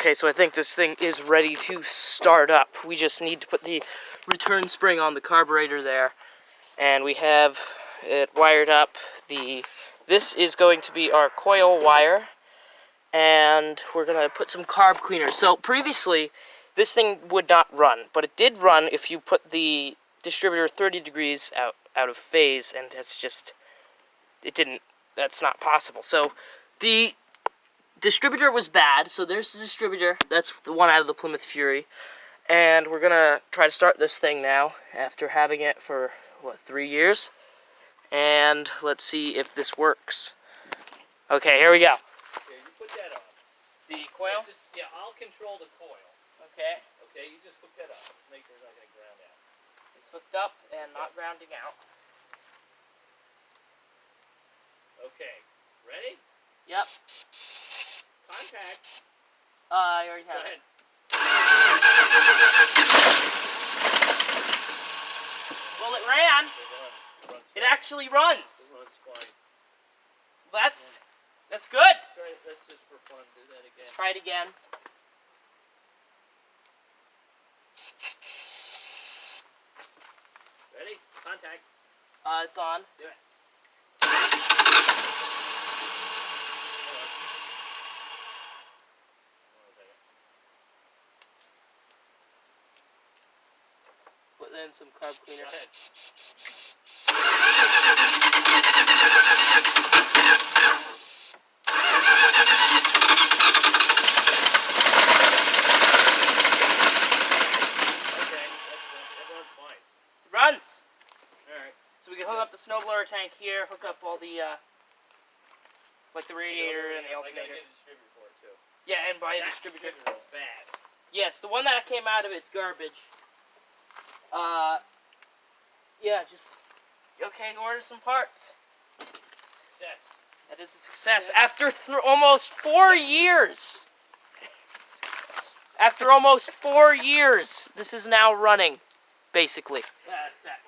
Okay, so I think this thing is ready to start up. We just need to put the return spring on the carburetor there. And we have it wired up. This is going to be our coil wire. And we're going to put some carb cleaner. So previously, this thing would not run. But it did run if you put the distributor 30 degrees out of phase. And that's not possible. So the distributor was bad, so there's the distributor. That's the one out of the Plymouth Fury. And we're gonna try to start this thing now after having it for, 3 years? And let's see if this works. Okay, here we go. Here, you put that on. The coil? Yeah, I'll control the coil. Okay. Okay, you just hook that up. Make sure it's not going to ground out. It's hooked up and not grounding out. Okay, ready? Yep. Contact. I already have it. Well, it ran. It actually runs. It runs fine. That's good. That's just for fun. Do that again. Let's try it again. Ready? Contact. It's on. Do it. Put in some carb cleaner. Go ahead. Okay, that runs fine. It runs. Alright. So we can hook up the snowblower tank here, hook up all the, like the radiator and the alternator. I gotta get a distributor for it too. Yeah, and buy a That distributor. is bad. Yes, the one that came out of it's garbage. Yeah, okay, order some parts. Success. That is a success. After almost 4 years. After almost 4 years, this is now running, basically. That's that.